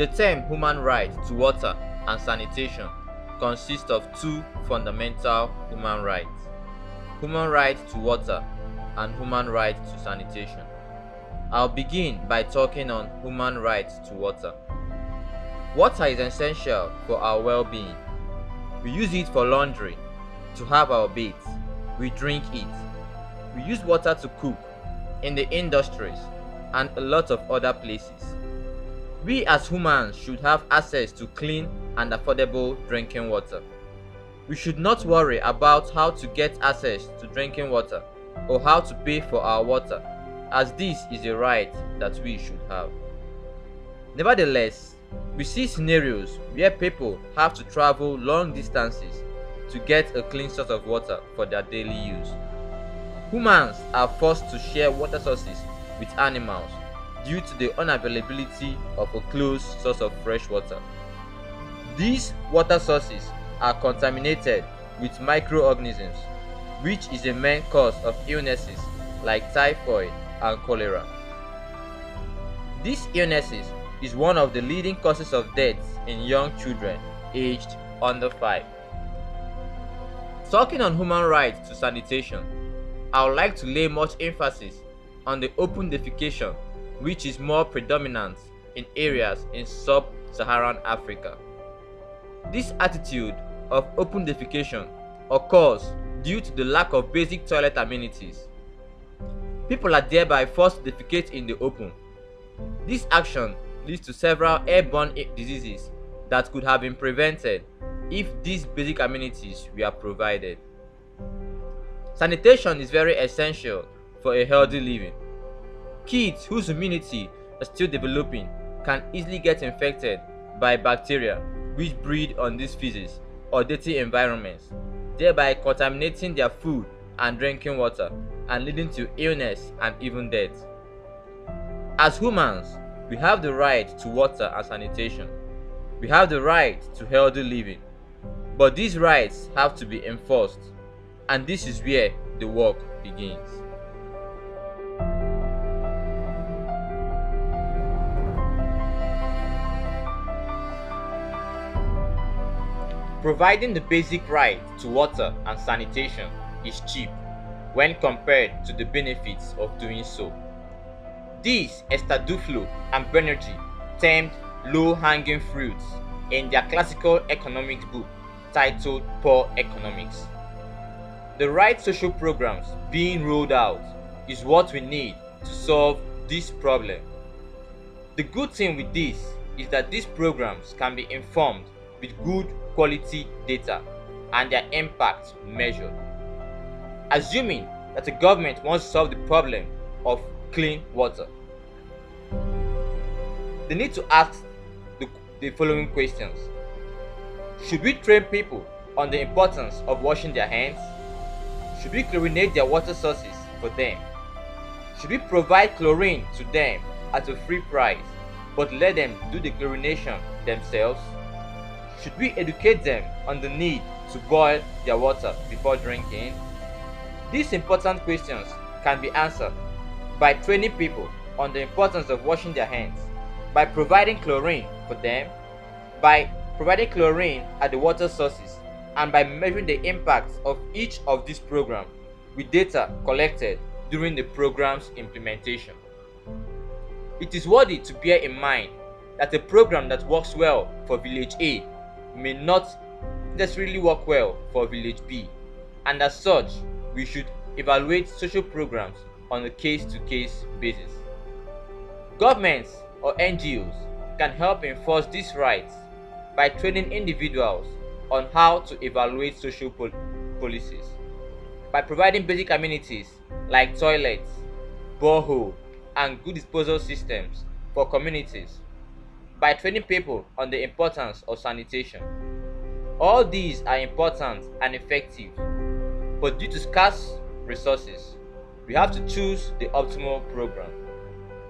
The term human right to water and sanitation consists of two fundamental human rights: human right to water and human right to sanitation. I'll begin by talking on human right to water. Water is essential for our well-being. We use it for laundry, to have our baths, we drink it. We use water to cook, in the industries, and a lot of other places. We as humans should have access to clean and affordable drinking water. We should not worry about how to get access to drinking water or how to pay for our water, as this is a right that we should have. Nevertheless, we see scenarios where people have to travel long distances to get a clean source of water for their daily use. Humans are forced to share water sources with animals due to the unavailability of a close source of fresh water. These water sources are contaminated with microorganisms, which is a main cause of illnesses like typhoid and cholera. These illnesses is one of the leading causes of death in young children aged under 5. Talking on human rights to sanitation, I would like to lay much emphasis on the open defecation, which is more predominant in areas in sub-Saharan Africa. This attitude of open defecation occurs due to the lack of basic toilet amenities. People are thereby forced to defecate in the open. This action leads to several airborne diseases that could have been prevented if these basic amenities were provided. Sanitation is very essential for a healthy living. Kids whose immunity is still developing can easily get infected by bacteria which breed on these feces or dirty environments, thereby contaminating their food and drinking water and leading to illness and even death. As humans, we have the right to water and sanitation. We have the right to healthy living. But these rights have to be enforced, and this is where the work begins. Providing the basic right to water and sanitation is cheap when compared to the benefits of doing so. This Esther Duflo and Banerjee termed low-hanging fruits in their classical economics book titled Poor Economics. The right social programs being rolled out is what we need to solve this problem. The good thing with this is that these programs can be informed with good quality data and their impact measured. Assuming that the government wants to solve the problem of clean water, they need to ask the following questions. Should we train people on the importance of washing their hands? Should we chlorinate their water sources for them? Should we provide chlorine to them at a free price, but let them do the chlorination themselves? Should we educate them on the need to boil their water before drinking? These important questions can be answered by training people on the importance of washing their hands, by providing chlorine for them, by providing chlorine at the water sources, and by measuring the impacts of each of these programs with data collected during the program's implementation. It is worthy to bear in mind that a program that works well for village A may not necessarily work well for village B, and as such, we should evaluate social programs on a case-to-case basis. Governments or NGOs can help enforce these rights by training individuals on how to evaluate social policies, by providing basic amenities like toilets, borehole, and good disposal systems for communities, by training people on the importance of sanitation. All these are important and effective, but due to scarce resources, we have to choose the optimal program.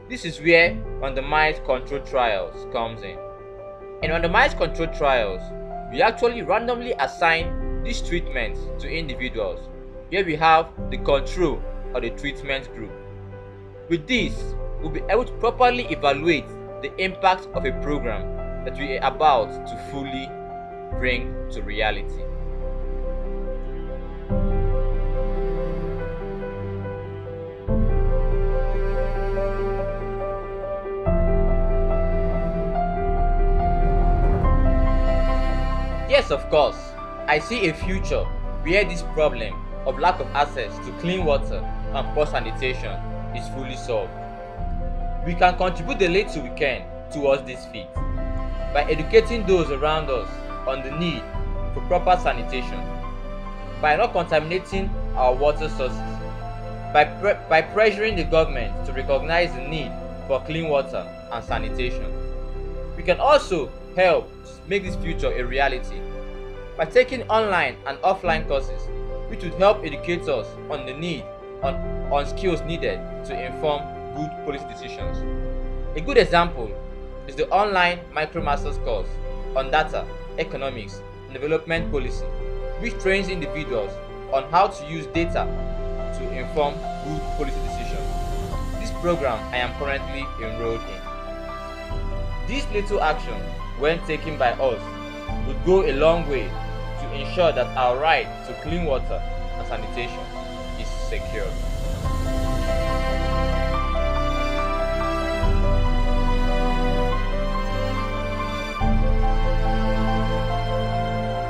This is where randomized control trials comes in. In randomized control trials, we actually randomly assign these treatments to individuals, where we have the control or the treatment group. With this, we'll be able to properly evaluate the impact of a program that we are about to fully bring to reality. Yes, of course, I see a future where this problem of lack of access to clean water and poor sanitation is fully solved. We can contribute the little we can towards this feat by educating those around us on the need for proper sanitation, by not contaminating our water sources, by pressuring the government to recognize the need for clean water and sanitation. We can also help make this future a reality by taking online and offline courses which would help educate us on the need on skills needed to inform good policy decisions. A good example is the online MicroMasters course on data, economics, and development policy, which trains individuals on how to use data to inform good policy decisions. This program I am currently enrolled in. These little actions, when taken by us, would go a long way to ensure that our right to clean water and sanitation is secured.